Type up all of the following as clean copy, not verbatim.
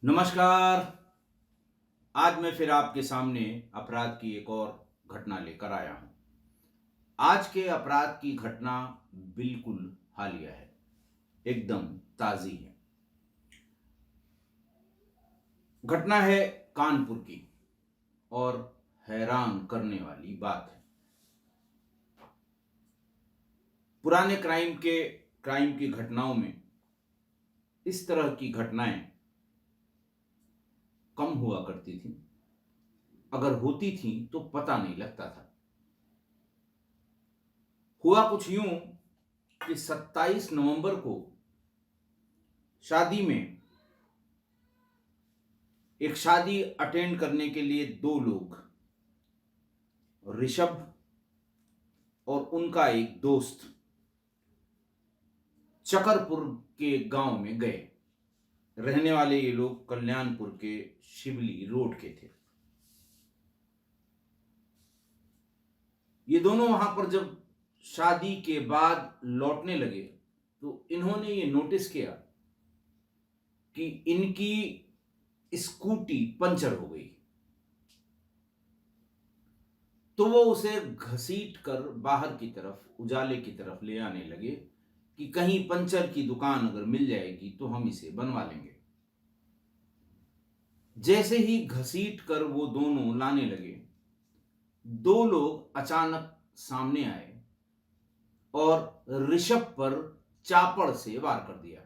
नमस्कार। आज मैं फिर आपके सामने अपराध की एक और घटना लेकर आया हूं। आज के अपराध की घटना बिल्कुल हालिया है, एकदम ताज़ी है। घटना है कानपुर की और हैरान करने वाली बात है। पुराने क्राइम की घटनाओं में इस तरह की घटनाएं कम हुआ करती थी। अगर होती थी तो पता नहीं लगता था। हुआ कुछ यूं कि 27 नवंबर को शादी में एक शादी अटेंड करने के लिए दो लोग, ऋषभ और उनका एक दोस्त, चकरपुर के गांव में गए। रहने वाले ये लोग कल्याणपुर के शिवली रोड के थे। ये दोनों वहां पर जब शादी के बाद लौटने लगे तो इन्होंने ये नोटिस किया कि इनकी स्कूटी पंचर हो गई। तो वो उसे घसीट कर बाहर की तरफ, उजाले की तरफ ले आने लगे कि कहीं पंचर की दुकान अगर मिल जाएगी तो हम इसे बनवा लेंगे। जैसे ही घसीट कर वो दोनों लाने लगे, दो लोग अचानक सामने आए और ऋषभ पर चापड़ से वार कर दिया।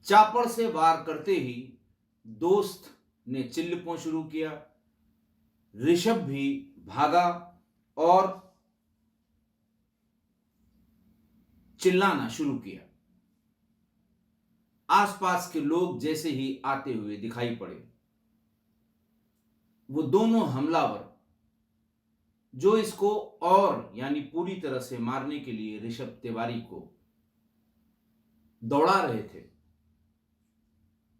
चापड़ से वार करते ही दोस्त ने चिल्लाना शुरू किया। ऋषभ भी भागा और चिल्लाना शुरू किया। आसपास के लोग जैसे ही आते हुए दिखाई पड़े, वो दोनों हमलावर जो इसको और यानी पूरी तरह से मारने के लिए ऋषभ तिवारी को दौड़ा रहे थे,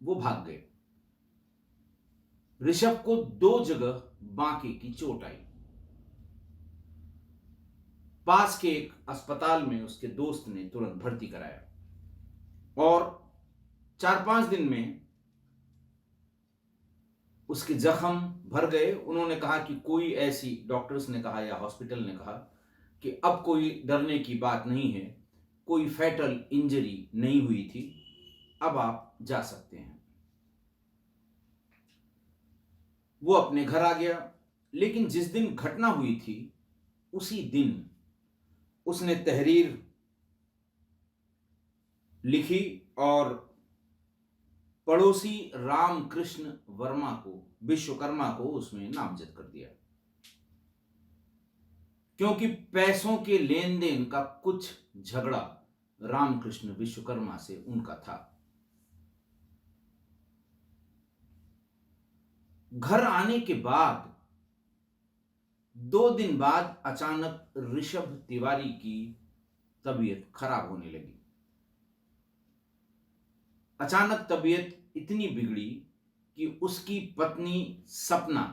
वो भाग गए। ऋषभ को दो जगह बांके की चोट आई। पास के एक अस्पताल में उसके दोस्त ने तुरंत भर्ती कराया और 4-5 दिन में उसके जख्म भर गए। उन्होंने कहा कि कोई ऐसी, डॉक्टर्स ने कहा या हॉस्पिटल ने कहा कि अब कोई डरने की बात नहीं है, कोई फैटल इंजरी नहीं हुई थी, अब आप जा सकते हैं। वो अपने घर आ गया। लेकिन जिस दिन घटना हुई थी उसी दिन उसने तहरीर लिखी और पड़ोसी रामकृष्ण वर्मा को, विश्वकर्मा को उसमें नामजद कर दिया, क्योंकि पैसों के लेन देन का कुछ झगड़ा रामकृष्ण विश्वकर्मा से उनका था। घर आने के बाद 2 दिन बाद अचानक ऋषभ तिवारी की तबीयत खराब होने लगी। अचानक तबीयत इतनी बिगड़ी कि उसकी पत्नी सपना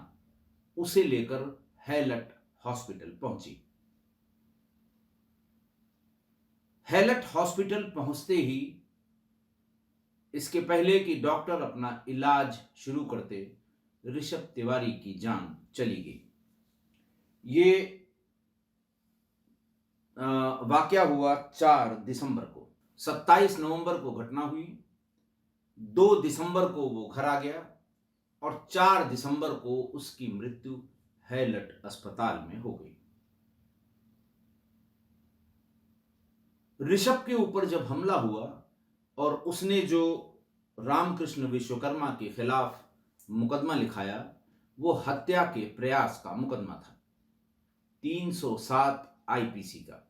उसे लेकर हैलट हॉस्पिटल पहुंची। हैलट हॉस्पिटल पहुंचते ही, इसके पहले कि डॉक्टर अपना इलाज शुरू करते, ऋषभ तिवारी की जान चली गई। ये वाकया हुआ 4 दिसंबर को। 27 नवंबर को घटना हुई, 2 दिसंबर को वो घर आ गया और 4 दिसंबर को उसकी मृत्यु हैलट अस्पताल में हो गई। ऋषभ के ऊपर जब हमला हुआ और उसने जो रामकृष्ण विश्वकर्मा के खिलाफ मुकदमा लिखाया, वो हत्या के प्रयास का मुकदमा था, 307 आईपीसी का।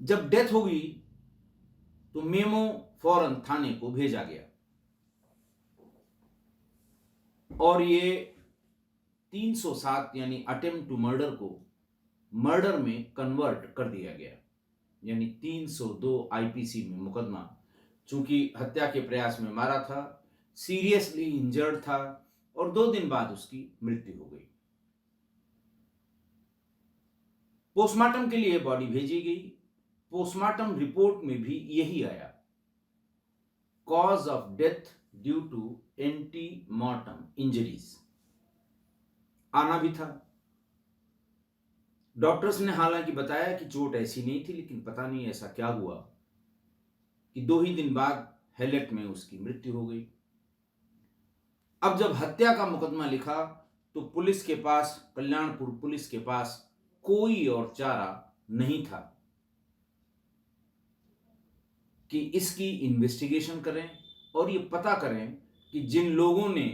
जब डेथ हो गई तो मेमो फौरन थाने को भेजा गया और ये 307 यानी अटेम्प्ट टू मर्डर को मर्डर में कन्वर्ट कर दिया गया, यानी 302 आईपीसी में मुकदमा। चूंकि हत्या के प्रयास में मारा था, सीरियसली इंजर्ड था और 2 दिन बाद उसकी मृत्यु हो गई। पोस्टमार्टम के लिए बॉडी भेजी गई। पोस्टमार्टम रिपोर्ट में भी यही आया cause of death due to antemortem injuries आना भी था। डॉक्टर्स ने हालांकि बताया कि चोट ऐसी नहीं थी, लेकिन पता नहीं ऐसा क्या हुआ कि 2 ही दिन बाद हेलेट में उसकी मृत्यु हो गई। अब जब हत्या का मुकदमा लिखा तो पुलिस के पास, कल्याणपुर पुलिस के पास कोई और चारा नहीं था कि इसकी इन्वेस्टिगेशन करें और ये पता करें कि जिन लोगों ने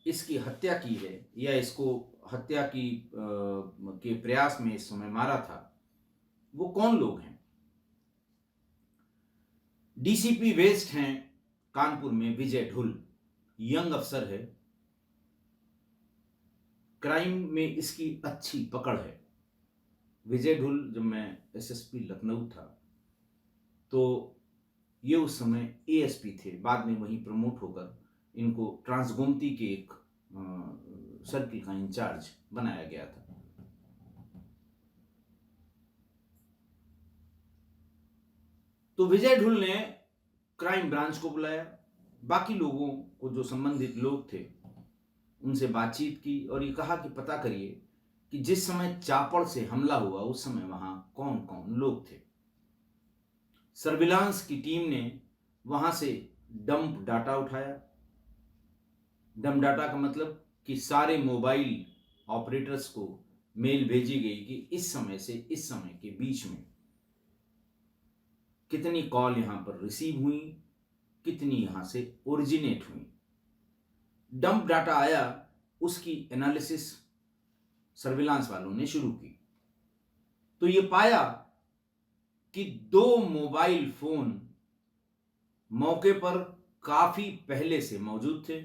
इसकी हत्या की है या इसको हत्या की के प्रयास में इस समय मारा था, वो कौन लोग हैं। डीसीपी वेस्ट हैं कानपुर में विजय ढुल, यंग अफसर है, क्राइम में इसकी अच्छी पकड़ है। विजय ढुल, जब मैं एसएसपी लखनऊ था तो ये उस समय एएसपी थे, बाद में वहीं प्रमोट होकर इनको ट्रांसगोमती के एक सर्किल का इंचार्ज बनाया गया था। तो विजय ढुल ने क्राइम ब्रांच को बुलाया, बाकी लोगों को, जो संबंधित लोग थे, उनसे बातचीत की और ये कहा कि पता करिए कि जिस समय चापड़ से हमला हुआ उस समय वहां कौन कौन लोग थे। सर्विलांस की टीम ने वहां से डंप डाटा उठाया। डंप डाटा का मतलब कि सारे मोबाइल ऑपरेटर्स को मेल भेजी गई कि इस समय से इस समय के बीच में कितनी कॉल यहां पर रिसीव हुई, कितनी यहां से ओरिजिनेट हुई। डंप डाटा आया, उसकी एनालिसिस सर्विलांस वालों ने शुरू की तो ये पाया कि 2 मोबाइल फोन मौके पर काफी पहले से मौजूद थे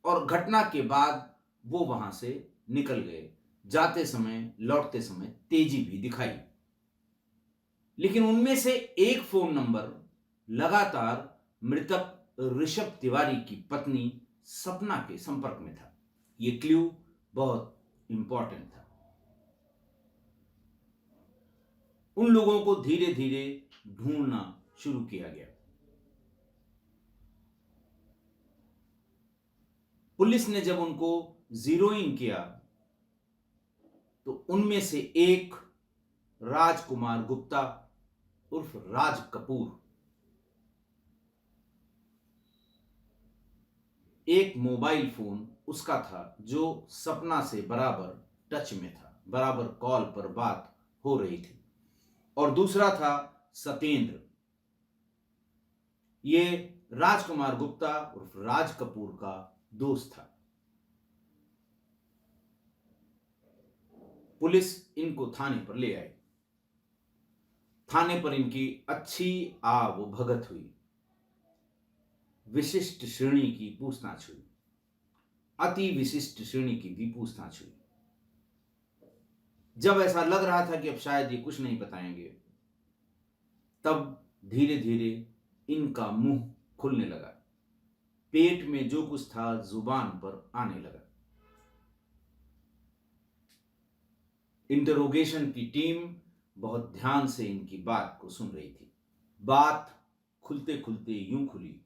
और घटना के बाद वो वहां से निकल गए। जाते समय, लौटते समय तेजी भी दिखाई, लेकिन उनमें से एक फोन नंबर लगातार मृतक ऋषभ तिवारी की पत्नी सपना के संपर्क में था। यह क्लू बहुत इंपॉर्टेंट था। उन लोगों को धीरे धीरे ढूंढना शुरू किया गया। पुलिस ने जब उनको जीरो इन किया तो उनमें से एक राजकुमार गुप्ता उर्फ राज कपूर एक मोबाइल फोन उसका था जो सपना से बराबर टच में था, बराबर कॉल पर बात हो रही थी। और दूसरा था सत्येंद्र, ये राजकुमार गुप्ता उर्फ राज कपूर का दोस्त था। पुलिस इनको थाने पर ले आई। थाने पर इनकी अच्छी आव भगत हुई, विशिष्ट श्रेणी की पूछताछ हुई, अति विशिष्ट श्रेणी की भी पूछताछ हुई। जब ऐसा लग रहा था कि अब शायद ये कुछ नहीं बताएंगे, तब धीरे धीरे इनका मुंह खुलने लगा। पेट में जो कुछ था जुबान पर आने लगा। इंटरोगेशन की टीम बहुत ध्यान से इनकी बात को सुन रही थी। बात खुलते खुलते यूं खुली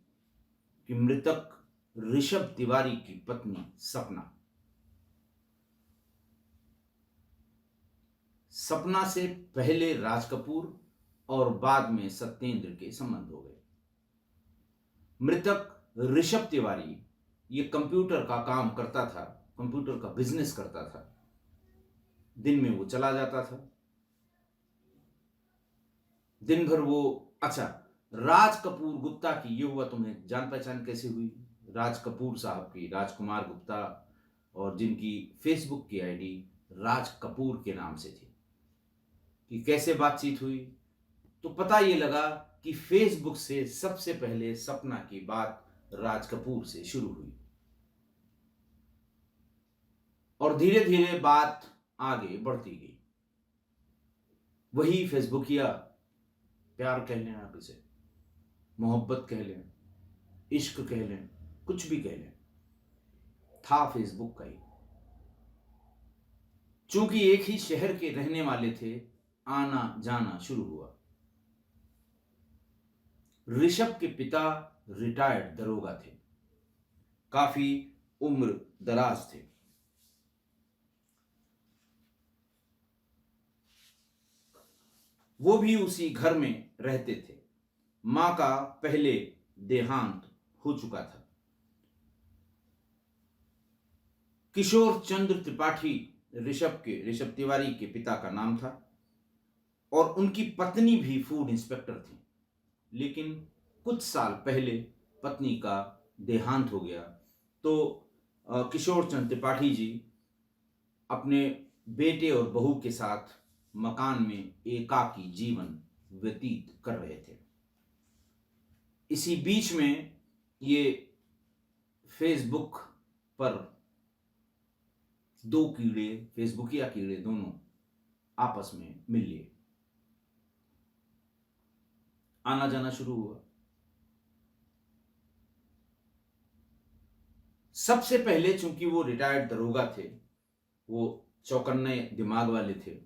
कि मृतक ऋषभ तिवारी की पत्नी सपना से पहले राज कपूर और बाद में सत्येंद्र के संबंध हो गए। मृतक ऋषभ तिवारी ये कंप्यूटर का काम करता था, कंप्यूटर का बिजनेस करता था। दिन में वो चला जाता था, दिन भर वो। अच्छा, राज कपूर गुप्ता की ये हुआ, तुम्हें जान पहचान कैसे हुई राज कपूर साहब की? राजकुमार गुप्ता, और जिनकी फेसबुक की आईडी राज कपूर के नाम से थी, कि कैसे बातचीत हुई? तो पता ये लगा कि फेसबुक से सबसे पहले सपना की बात राज कपूर से शुरू हुई और धीरे धीरे बात आगे बढ़ती गई। वही फेसबुकिया प्यार कह लें, आप इसे मोहब्बत कह लें, इश्क कह लें, कुछ भी कह लें, था फेसबुक का ही। चूंकि एक ही शहर के रहने वाले थे, आना जाना शुरू हुआ। ऋषभ के पिता रिटायर्ड दरोगा थे, काफी उम्र दराज थे। वो भी उसी घर में रहते थे। मां का पहले देहांत हो चुका था। किशोर चंद्र त्रिपाठी ऋषभ तिवारी के पिता का नाम था और उनकी पत्नी भी फूड इंस्पेक्टर थी। लेकिन कुछ साल पहले पत्नी का देहांत हो गया तो किशोर चंद्र त्रिपाठी जी अपने बेटे और बहू के साथ मकान में एकाकी जीवन व्यतीत कर रहे थे। इसी बीच में ये फेसबुक पर दो कीड़े, फेसबुकिया कीड़े दोनों आपस में मिल लिए, आना जाना शुरू हुआ। सबसे पहले चूंकि वो रिटायर्ड दरोगा थे, वो चौकन्ने दिमाग वाले थे,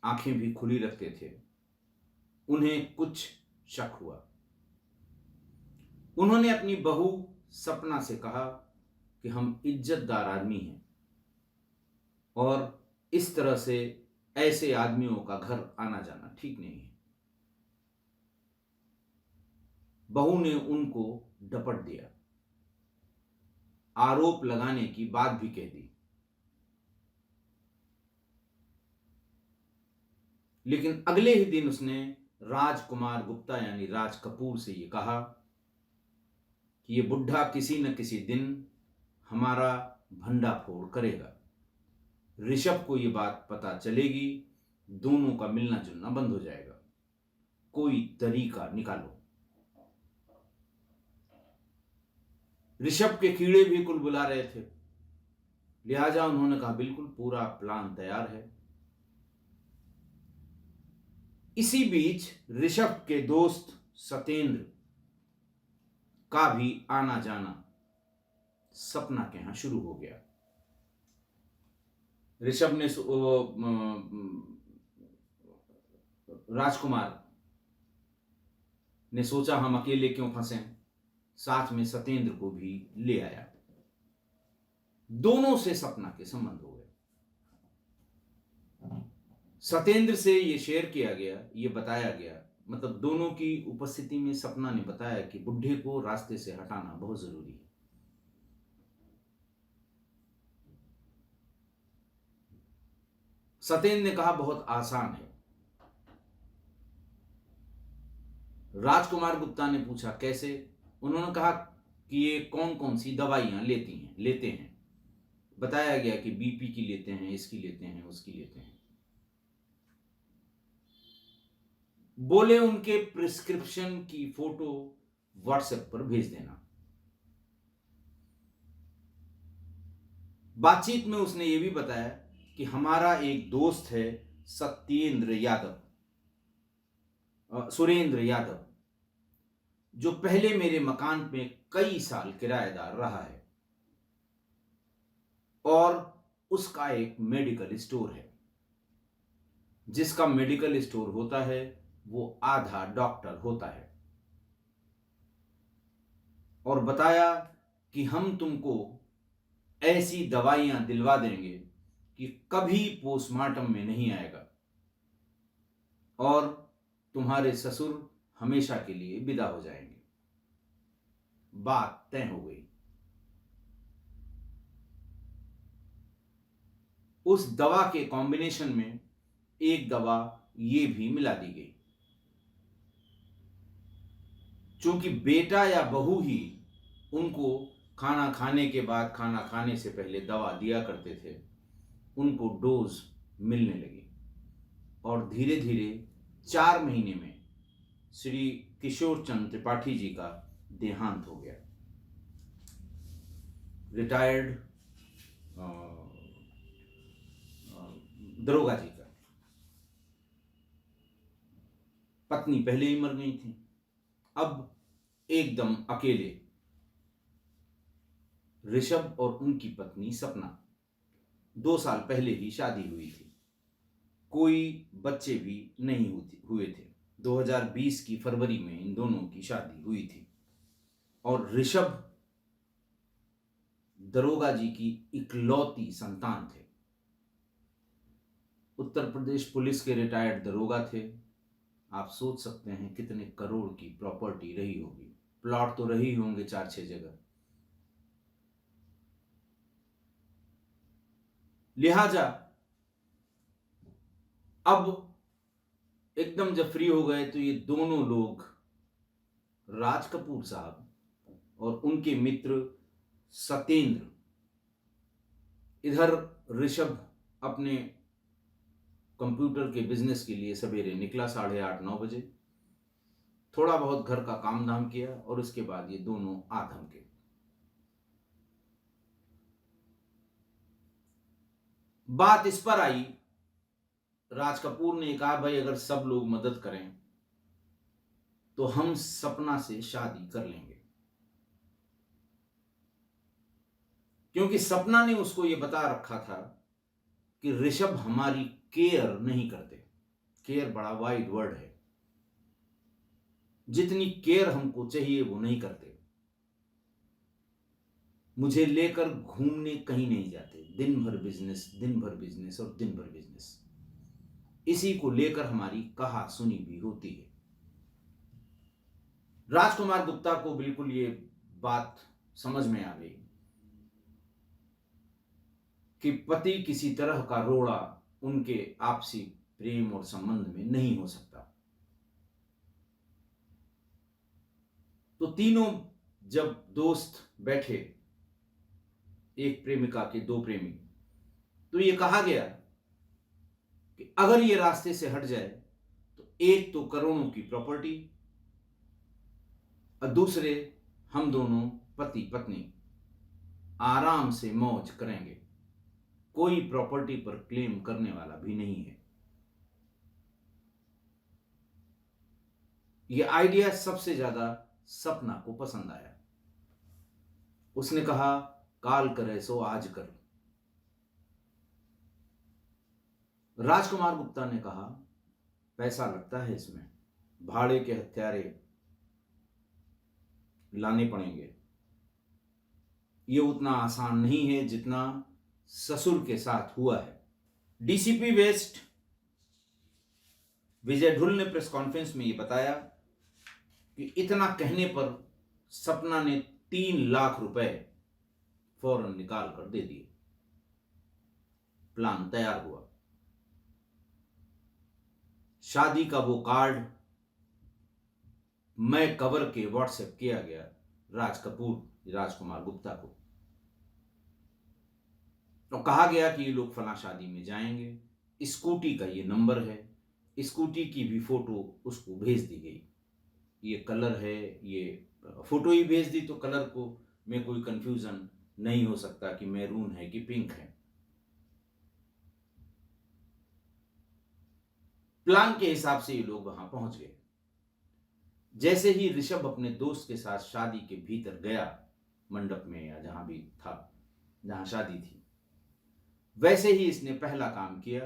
आंखें भी खुली रखते थे, उन्हें कुछ शक हुआ। उन्होंने अपनी बहू सपना से कहा कि हम इज्जतदार आदमी हैं और इस तरह से ऐसे आदमियों का घर आना जाना ठीक नहीं है। बहू ने उनको डपट दिया, आरोप लगाने की बात भी कह दी। लेकिन अगले ही दिन उसने राजकुमार गुप्ता यानी राज कपूर से ये कहा कि ये बुढ़ा किसी न किसी दिन हमारा भंडाफोड़ करेगा। ऋषभ को ये बात पता चलेगी, दोनों का मिलना जुलना बंद हो जाएगा, कोई तरीका निकालो। ऋषभ के कीड़े भी कुल बुला रहे थे, लिहाजा उन्होंने कहा बिल्कुल पूरा प्लान तैयार है। इसी बीच ऋषभ के दोस्त सत्येंद्र का भी आना जाना सपना के यहां शुरू हो गया। ऋषभ ने राजकुमार ने सोचा हम अकेले क्यों फंसे, साथ में सत्येंद्र को भी ले आया। दोनों से सपना के संबंध हो गए। सत्येंद्र से ये शेयर किया गया, ये बताया गया, मतलब दोनों की उपस्थिति में सपना ने बताया कि बुढ़े को रास्ते से हटाना बहुत जरूरी है। सत्येंद्र ने कहा बहुत आसान है। राजकुमार गुप्ता ने पूछा कैसे। उन्होंने कहा कि ये कौन कौन सी दवाइयां लेते हैं। बताया गया कि बीपी की लेते हैं, इसकी लेते हैं, उसकी लेते हैं। बोले उनके प्रिस्क्रिप्शन की फोटो व्हाट्सएप पर भेज देना। बातचीत में उसने ये भी बताया कि हमारा एक दोस्त है सुरेंद्र यादव, जो पहले मेरे मकान में कई साल किराएदार रहा है और उसका एक मेडिकल स्टोर है। जिसका मेडिकल स्टोर होता है वो आधा डॉक्टर होता है। और बताया कि हम तुमको ऐसी दवाइयां दिलवा देंगे कि कभी पोस्टमार्टम में नहीं आएगा और तुम्हारे ससुर हमेशा के लिए विदा हो जाएंगे। बात तय हो गई। उस दवा के कॉम्बिनेशन में एक दवा ये भी मिला दी गई। चूंकि बेटा या बहू ही उनको खाना खाने के बाद, खाना खाने से पहले दवा दिया करते थे, उनको डोज मिलने लगी और धीरे धीरे 4 महीने में श्री किशोर चंद्र त्रिपाठी जी का देहांत हो गया। रिटायर्ड दरोगा जी का। पत्नी पहले ही मर गई थी, अब एकदम अकेले ऋषभ और उनकी पत्नी सपना। 2 साल पहले ही शादी हुई थी, कोई बच्चे भी नहीं हुए थे। 2020 की फरवरी में इन दोनों की शादी हुई थी। और ऋषभ दरोगा जी की इकलौती संतान थे। उत्तर प्रदेश पुलिस के रिटायर्ड दरोगा थे। आप सोच सकते हैं कितने करोड़ की प्रॉपर्टी रही होगी। प्लॉट तो रही होंगे 4-6 जगह। लिहाजा अब एकदम जब फ्री हो गए तो ये दोनों लोग, राज कपूर साहब और उनके मित्र सत्येंद्र, इधर ऋषभ अपने कंप्यूटर के बिजनेस के लिए सवेरे निकला 8:30-9 बजे, थोड़ा बहुत घर का काम धाम किया और उसके बाद ये दोनों आ धमके। बात इस पर आई, राज कपूर ने कहा भाई अगर सब लोग मदद करें तो हम सपना से शादी कर लेंगे, क्योंकि सपना ने उसको यह बता रखा था कि ऋषभ हमारी केयर नहीं करते। केयर बड़ा वाइड वर्ड है, जितनी केयर हमको चाहिए वो नहीं करते। मुझे लेकर घूमने कहीं नहीं जाते, दिन भर बिजनेस, दिन भर बिजनेस और दिन भर बिजनेस। इसी को लेकर हमारी कहा सुनी भी होती है। राजकुमार गुप्ता को बिल्कुल ये बात समझ में आ गई कि पति किसी तरह का रोड़ा उनके आपसी प्रेम और संबंध में नहीं हो सकता। तो तीनों जब दोस्त बैठे, एक प्रेमिका के दो प्रेमी, तो ये कहा गया कि अगर ये रास्ते से हट जाए तो एक तो करोड़ों की प्रॉपर्टी और दूसरे हम दोनों पति पत्नी आराम से मौज करेंगे, कोई प्रॉपर्टी पर क्लेम करने वाला भी नहीं है। यह आइडिया सबसे ज्यादा सपना को पसंद आया। उसने कहा काल करे सो आज कर। राजकुमार गुप्ता ने कहा पैसा लगता है इसमें, भाड़े के हत्यारे लाने पड़ेंगे, ये उतना आसान नहीं है जितना ससुर के साथ हुआ है। डीसीपी वेस्ट विजय ढुल ने प्रेस कॉन्फ्रेंस में यह बताया कि इतना कहने पर सपना ने 3 लाख रुपए फौरन निकाल कर दे दिए। प्लान तैयार हुआ। शादी का वो कार्ड मैं कवर के व्हाट्सएप किया गया राजकुमार गुप्ता को, तो कहा गया कि ये लोग फला शादी में जाएंगे, स्कूटी का ये नंबर है, स्कूटी की भी फोटो उसको भेज दी गई, ये कलर है, ये फोटो ही भेज दी तो कलर को में कोई कंफ्यूजन नहीं हो सकता कि मैरून है कि पिंक है। प्लान के हिसाब से ये लोग वहां पहुंच गए। जैसे ही ऋषभ अपने दोस्त के साथ शादी के भीतर गया, मंडप में या जहां भी था जहां शादी थी, वैसे ही इसने पहला काम किया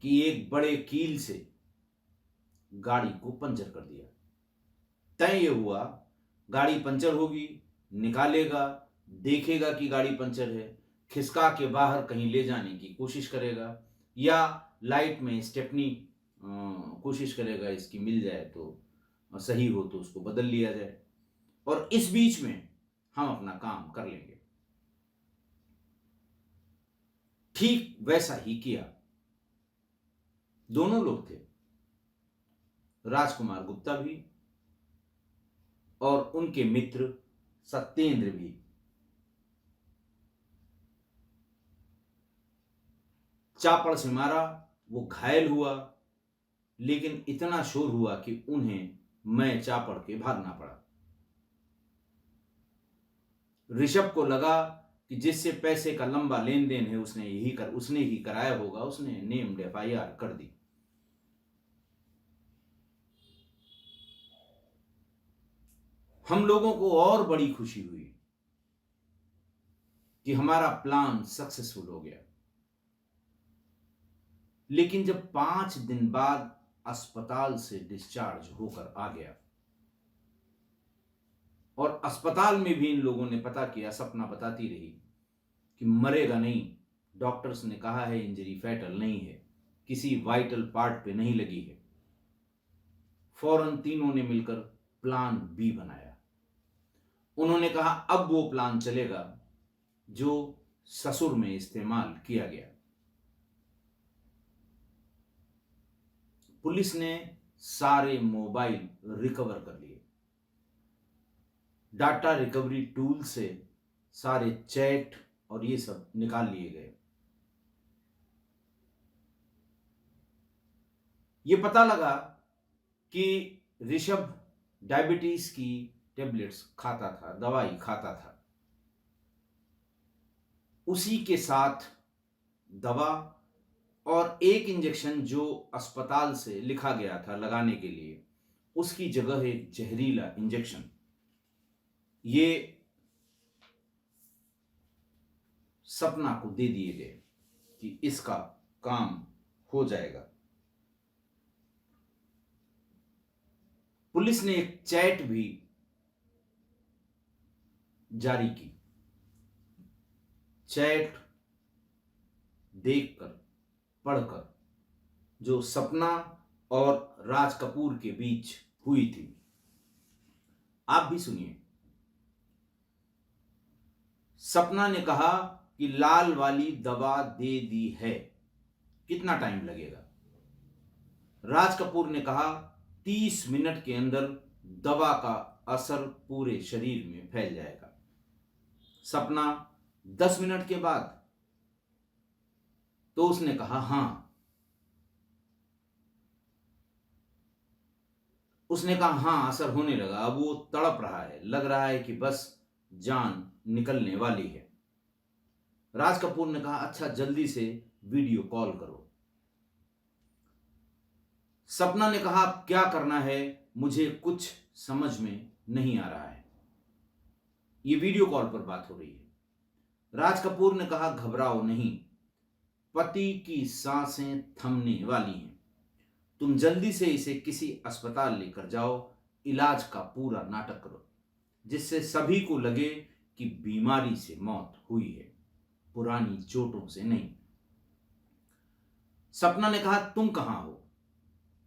कि एक बड़े कील से गाड़ी को पंचर कर दिया। तय ये हुआ गाड़ी पंचर होगी, निकालेगा, देखेगा कि गाड़ी पंचर है, खिसका के बाहर कहीं ले जाने की कोशिश करेगा या लाइट में स्टेपनी कोशिश करेगा इसकी मिल जाए तो सही हो तो उसको बदल लिया जाए, और इस बीच में हम अपना काम कर लेंगे। ठीक वैसा ही किया। दोनों लोग थे, राजकुमार गुप्ता भी और उनके मित्र सत्येंद्र भी। चापड़ से मारा, वो घायल हुआ, लेकिन इतना शोर हुआ कि उन्हें मैं चापड़ के भागना पड़ा। ऋषभ को लगा कि जिससे पैसे का लंबा लेन देन है उसने ही कराया होगा, उसने नेम्ड FIR कर दी। हम लोगों को और बड़ी खुशी हुई कि हमारा प्लान सक्सेसफुल हो गया। लेकिन जब 5 दिन बाद अस्पताल से डिस्चार्ज होकर आ गया और अस्पताल में भी इन लोगों ने पता किया, सपना बताती रही कि मरेगा नहीं। डॉक्टर्स ने कहा है इंजरी फैटल नहीं है, किसी वाइटल पार्ट पे नहीं लगी है। फौरन तीनों ने मिलकर प्लान बी बनाया। उन्होंने कहा अब वो प्लान चलेगा जो ससुर में इस्तेमाल किया गया। पुलिस ने सारे मोबाइल रिकवर कर लिए। डाटा रिकवरी टूल से सारे चैट और ये सब निकाल लिए गए। ये पता लगा कि ऋषभ डायबिटीज की टेबलेट्स खाता था, दवाई खाता था। उसी के साथ दवा और एक इंजेक्शन जो अस्पताल से लिखा गया था लगाने के लिए, उसकी जगह एक जहरीला इंजेक्शन। ये सपना को दे दिए गए कि इसका काम हो जाएगा। पुलिस ने एक चैट भी जारी की। चैट देखकर, पढ़कर, जो सपना और राज कपूर के बीच हुई थी। आप भी सुनिए। सपना ने कहा कि लाल वाली दवा दे दी है, कितना टाइम लगेगा? राज कपूर ने कहा 30 मिनट के अंदर दवा का असर पूरे शरीर में फैल जाएगा। सपना 10 मिनट के बाद? तो उसने कहा हां। उसने कहा हां, असर होने लगा। अब वो तड़प रहा है, लग रहा है कि बस जान निकलने वाली है। राज कपूर ने कहा अच्छा जल्दी से वीडियो कॉल करो। सपना ने कहा अब क्या करना है, मुझे कुछ समझ में नहीं आ रहा है। ये वीडियो कॉल पर बात हो रही है। राज कपूर ने कहा घबराओ नहीं, पति की सांसें थमने वाली हैं। तुम जल्दी से इसे किसी अस्पताल लेकर जाओ, इलाज का पूरा नाटक करो, जिससे सभी को लगे कि बीमारी से मौत हुई है, पुरानी चोटों से नहीं। सपना ने कहा तुम कहां हो?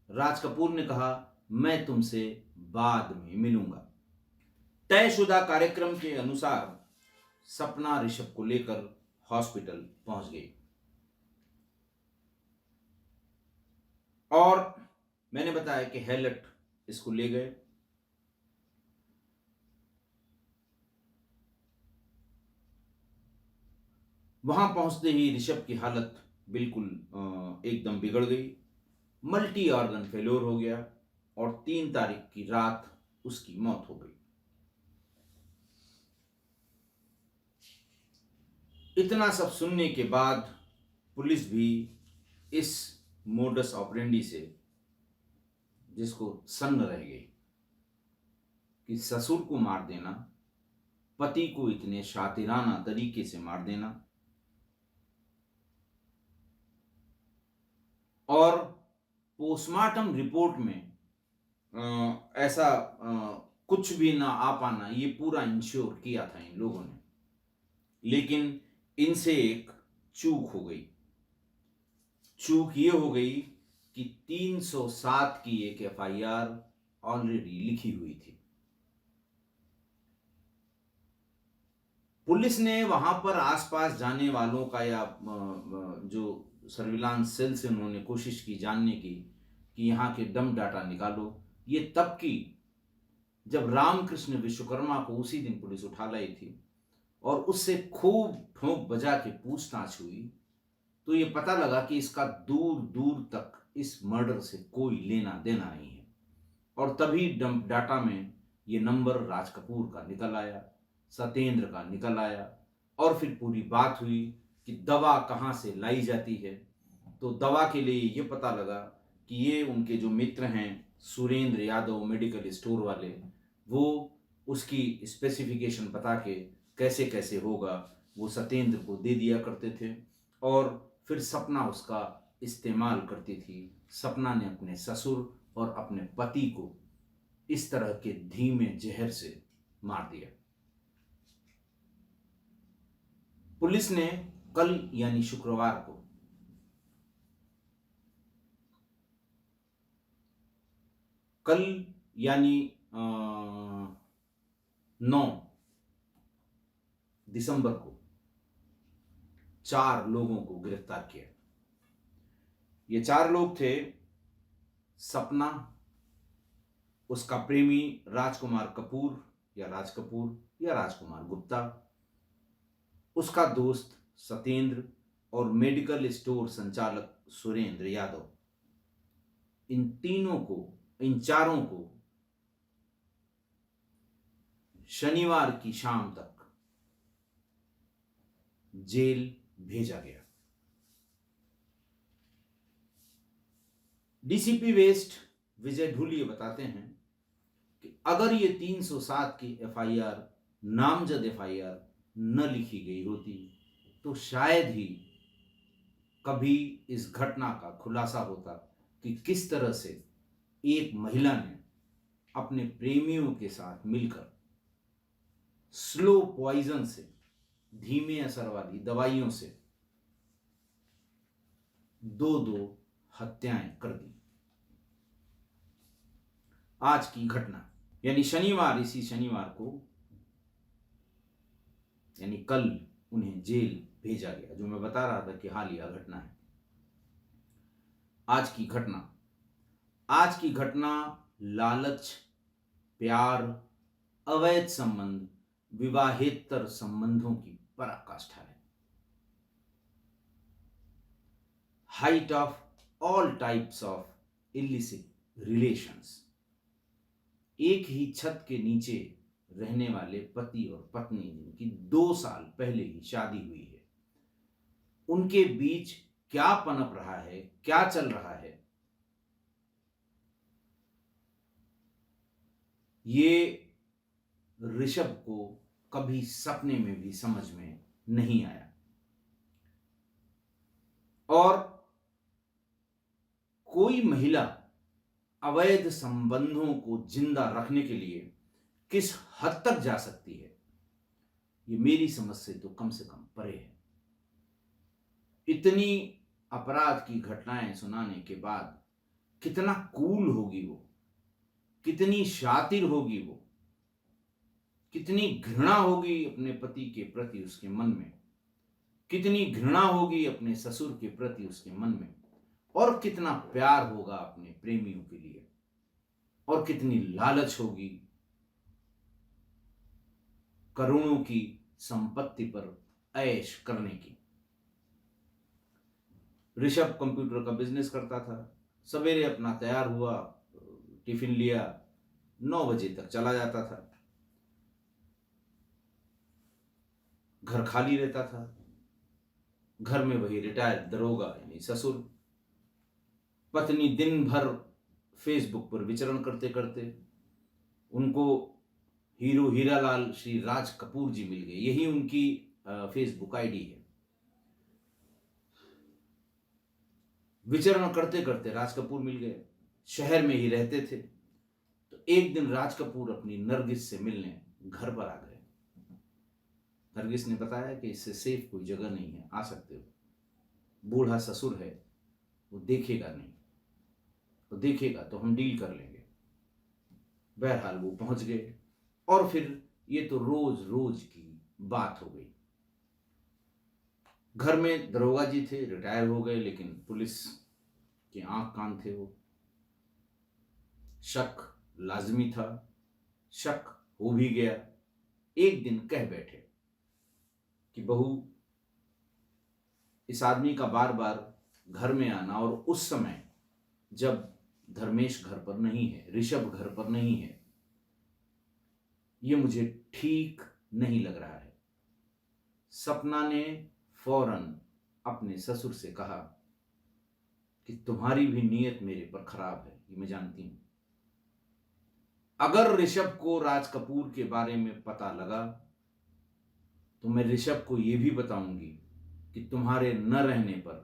राज कपूर ने कहा मैं तुमसे बाद में मिलूंगा। तयशुदा कार्यक्रम के अनुसार सपना ऋषभ को लेकर हॉस्पिटल पहुंच गई। और मैंने बताया कि हेलट इसको ले गए। वहां पहुंचते ही ऋषभ की हालत बिल्कुल एकदम बिगड़ गई। मल्टी ऑर्गन फेल्योर हो गया और 3 तारीख की रात उसकी मौत हो गई। इतना सब सुनने के बाद पुलिस भी इस मोडस ऑपरेंडी से, जिसको सन्न रह गई कि ससुर को मार देना, पति को इतने शातिराना तरीके से मार देना, और पोस्टमार्टम रिपोर्ट में ऐसा कुछ भी ना आ पाना, ये पूरा इंश्योर किया था इन लोगों ने। लेकिन इनसे एक चूक हो गई। चूक ये हो गई कि 307 की एक एफआईआर ऑलरेडी लिखी हुई थी। पुलिस ने वहां पर आसपास जाने वालों का या जो सर्विलांस सेल से उन्होंने कोशिश की जानने की कि यहाँ के डम डाटा निकालो। ये तब की जब रामकृष्ण विश्वकर्मा को उसी दिन पुलिस उठा लाई थी और उससे खूब ठोंक बजा के पूछताछ हुई, तो ये पता लगा कि इसका दूर दूर तक इस मर्डर से कोई लेना देना नहीं है। और तभी डंप डाटा में ये नंबर राज कपूर का निकल आया, सत्येंद्र का निकल आया, और फिर पूरी बात हुई कि दवा कहाँ से लाई जाती है। तो दवा के लिए ये पता लगा कि ये उनके जो मित्र हैं सुरेंद्र यादव मेडिकल स्टोर वाले, वो उसकी स्पेसिफिकेशन बता के कैसे कैसे होगा वो सत्येंद्र को दे दिया करते थे, और फिर सपना उसका इस्तेमाल करती थी। सपना ने अपने ससुर और अपने पति को इस तरह के धीमे जहर से मार दिया। पुलिस ने कल यानी शुक्रवार को कल यानी 9 दिसंबर को 4 लोगों को गिरफ्तार किया। ये 4 लोग थे सपना, उसका प्रेमी राजकुमार कपूर या राज कपूर या राजकुमार गुप्ता, उसका दोस्त सत्येंद्र और मेडिकल स्टोर संचालक सुरेंद्र यादव। इन चारों को शनिवार की शाम तक जेल भेजा गया। डीसीपी वेस्ट विजय ढूलिए बताते हैं कि अगर ये 307 की एफआईआर, नामजद एफआईआर न लिखी गई होती तो शायद ही कभी इस घटना का खुलासा होता कि किस तरह से एक महिला ने अपने प्रेमियों के साथ मिलकर स्लो पॉइजन से, धीमे असर वाली दवाइयों से 2 हत्याएं कर दी। आज की घटना यानी इसी शनिवार को यानी कल उन्हें जेल भेजा गया, जो मैं बता रहा था कि हालिया घटना है। आज की घटना लालच, प्यार, अवैध संबंध, विवाहेतर संबंधों की पराकाष्ठा है। Height of all types of illicit relations. एक ही छत के नीचे रहने वाले पति और पत्नी जिनकी 2 साल पहले ही शादी हुई है, उनके बीच क्या पनप रहा है, क्या चल रहा है, ये ऋषभ को कभी सपने में भी समझ में नहीं आया। और कोई महिला अवैध संबंधों को जिंदा रखने के लिए किस हद तक जा सकती है, ये मेरी समझ से तो कम परे है। इतनी अपराध की घटनाएं सुनाने के बाद कितना कूल होगी वो, कितनी शातिर होगी वो, कितनी घृणा होगी अपने पति के प्रति उसके मन में, कितनी घृणा होगी अपने ससुर के प्रति उसके मन में, और कितना प्यार होगा अपने प्रेमियों के लिए, और कितनी लालच होगी करोड़ों की संपत्ति पर ऐश करने की। ऋषभ कंप्यूटर का बिजनेस करता था। सवेरे अपना तैयार हुआ, टिफिन लिया, 9 बजे तक चला जाता था। घर खाली रहता था। घर में वही रिटायर्ड दरोगा यानी ससुर, पत्नी दिन भर फेसबुक पर विचरण करते करते उनको हीरो हीरालाल श्री राज कपूर जी मिल गए। यही उनकी फेसबुक आईडी है। विचरण करते करते राज कपूर मिल गए। शहर में ही रहते थे। तो एक दिन राज कपूर अपनी नरगिस से मिलने घर पर आ गए। नरगिस ने बताया कि इससे सेफ कोई जगह नहीं है, आ सकते हो। बूढ़ा ससुर है, वो देखेगा नहीं, वो देखेगा तो हम डील कर लेंगे। बहरहाल वो पहुंच गए और फिर ये तो रोज रोज की बात हो गई। घर में दरोगा जी थे, रिटायर हो गए, लेकिन पुलिस के आंख कान थे वो। शक लाजमी था, शक हो भी गया। एक दिन कह बैठे कि बहू, इस आदमी का बार बार घर में आना, और उस समय जब धर्मेश घर पर नहीं है, ऋषभ घर पर नहीं है, ये मुझे ठीक नहीं लग रहा है। सपना ने फौरन अपने ससुर से कहा कि तुम्हारी भी नीयत मेरे पर खराब है, ये मैं जानती हूं। अगर ऋषभ को राज कपूर के बारे में पता लगा तो मैं ऋषभ को यह भी बताऊंगी कि तुम्हारे न रहने पर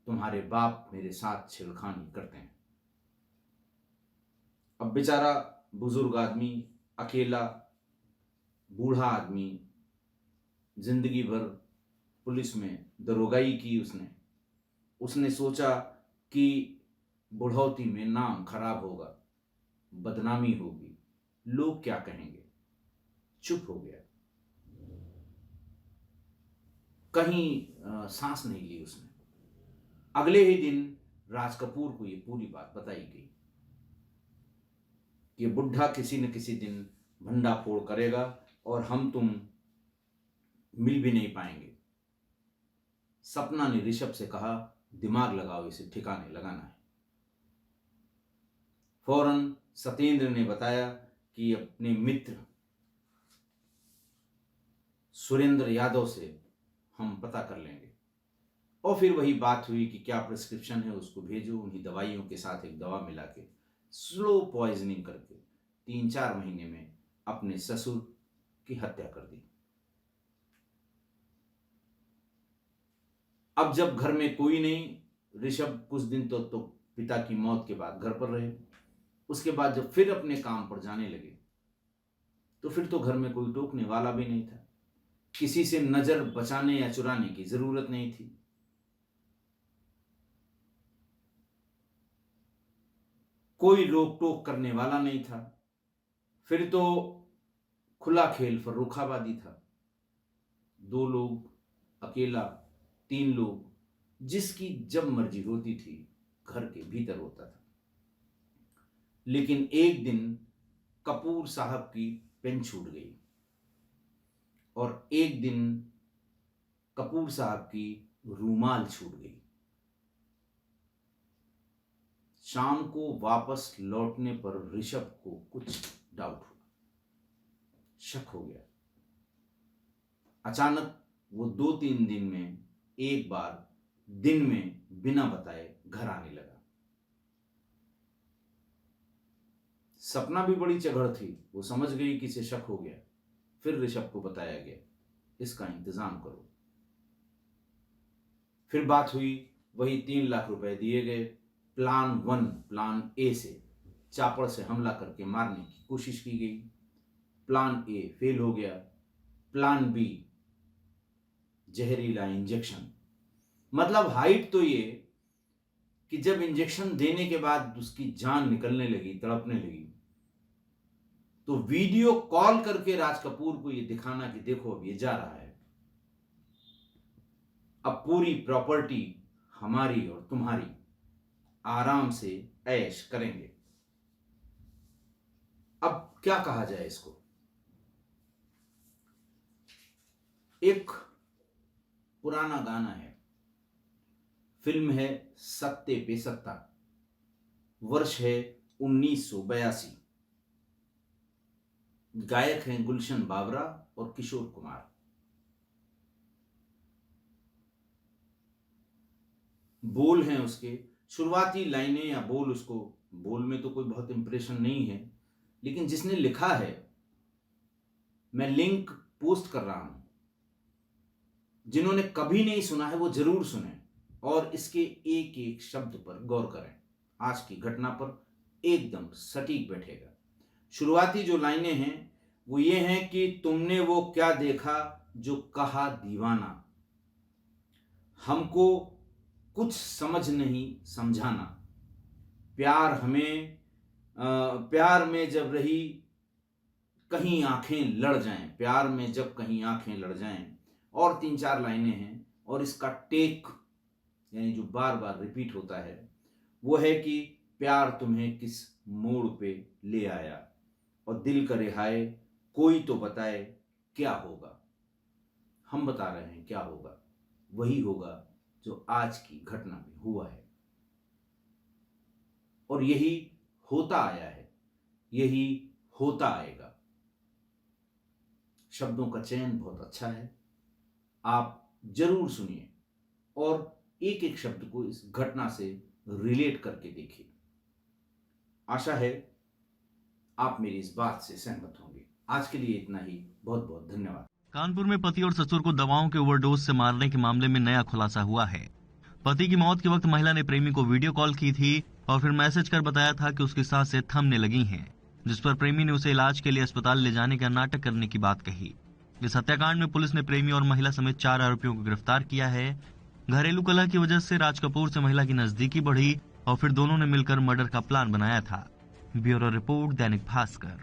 तुम्हारे बाप मेरे साथ छेड़खानी करते हैं। अब बेचारा बुजुर्ग आदमी अकेला बूढ़ा आदमी, जिंदगी भर पुलिस में दरोगाई की उसने सोचा कि बुढ़ौती में नाम खराब होगा, बदनामी होगी, लोग क्या कहेंगे, चुप हो गया। कहीं सांस नहीं ली उसने। अगले ही दिन राज कपूर को ये पूरी बात बताई गई कि बुढ़ा किसी न किसी दिन भंडाफोड़ करेगा और हम तुम मिल भी नहीं पाएंगे। सपना ने ऋषभ से कहा, दिमाग लगाओ, इसे ठिकाने लगाना है। फौरन सत्येंद्र ने बताया कि अपने मित्र सुरेंद्र यादव से हम पता कर लेंगे। और फिर वही बात हुई कि क्या प्रिस्क्रिप्शन है उसको भेजो। उन्हीं दवाइयों के साथ एक दवा मिला के स्लो पॉइजनिंग करके 3-4 महीने में अपने ससुर की हत्या कर दी। अब जब घर में कोई नहीं, ऋषभ कुछ दिन तो पिता की मौत के बाद घर पर रहे। उसके बाद जब फिर अपने काम पर जाने लगे तो फिर तो घर में कोई टोकने वाला भी नहीं था। किसी से नजर बचाने या चुराने की जरूरत नहीं थी। कोई रोक टोक करने वाला नहीं था। फिर तो खुला खेल फर्रुखाबादी था। 2 लोग, अकेला, 3 लोग, जिसकी जब मर्जी होती थी घर के भीतर होता था। लेकिन एक दिन कपूर साहब की पेन छूट गई और एक दिन कपूर साहब की रूमाल छूट गई। शाम को वापस लौटने पर ऋषभ को कुछ डाउट हुआ, शक हो गया। अचानक वो 2-3 दिन में एक बार दिन में बिना बताए घर आने लगा। सपना भी बड़ी चगड़ थी, वो समझ गई कि इसे शक हो गया। फिर ऋषभ को बताया गया, इसका इंतजाम करो। फिर बात हुई, वही 3 लाख रुपए दिए गए। प्लान 1, प्लान ए से चापड़ से हमला करके मारने की कोशिश की गई। प्लान ए फेल हो गया। प्लान बी, जहरीला इंजेक्शन। मतलब हाइट तो ये कि जब इंजेक्शन देने के बाद उसकी जान निकलने लगी, तड़पने लगी, तो वीडियो कॉल करके राज कपूर को ये दिखाना कि देखो अब ये जा रहा है, अब पूरी प्रॉपर्टी हमारी और तुम्हारी, आराम से ऐश करेंगे। अब क्या कहा जाए इसको। एक पुराना गाना है, फिल्म है सत्ते पे सत्ता, वर्ष है 1982। गायक हैं गुलशन बावरा और किशोर कुमार। बोल हैं उसके, शुरुआती लाइनें या बोल, उसको बोल में तो कोई बहुत इंप्रेशन नहीं है, लेकिन जिसने लिखा है, मैं लिंक पोस्ट कर रहा हूं, जिन्होंने कभी नहीं सुना है वो जरूर सुने और इसके एक एक शब्द पर गौर करें। आज की घटना पर एकदम सटीक बैठेगा। शुरुआती जो लाइनें हैं वो ये हैं कि तुमने वो क्या देखा जो कहा दीवाना, हमको कुछ समझ नहीं समझाना, प्यार में जब रही कहीं आंखें लड़ जाएं, प्यार में जब कहीं आंखें लड़ जाएं। और 3-4 लाइनें हैं और इसका टेक यानी जो बार बार रिपीट होता है वो है कि प्यार तुम्हें किस मोड़ पे ले आया और दिल करे हाय कोई तो बताए क्या होगा। हम बता रहे हैं क्या होगा, वही होगा जो आज की घटना में हुआ है और यही होता आया है, यही होता आएगा। शब्दों का चयन बहुत अच्छा है, आप जरूर सुनिए और एक एक शब्द को इस घटना से रिलेट करके देखिए। आशा है आप मेरी इस बात से सहमत होंगे। आज के लिए इतना ही, बहुत बहुत धन्यवाद। कानपुर में पति और ससुर को दवाओं के ओवरडोज से मारने के मामले में नया खुलासा हुआ है। पति की मौत के वक्त महिला ने प्रेमी को वीडियो कॉल की थी और फिर मैसेज कर बताया था कि उसकी सांसें थमने लगी हैं। जिस पर प्रेमी ने उसे इलाज के लिए अस्पताल ले जाने का नाटक करने की बात कही। इस हत्याकांड में पुलिस ने प्रेमी और महिला समेत 4 आरोपियों को गिरफ्तार किया है। घरेलू कलह की वजह से राज कपूर से महिला की नजदीकी बढ़ी और फिर दोनों ने मिलकर मर्डर का प्लान बनाया था। Bureau report, Dainik Bhaskar.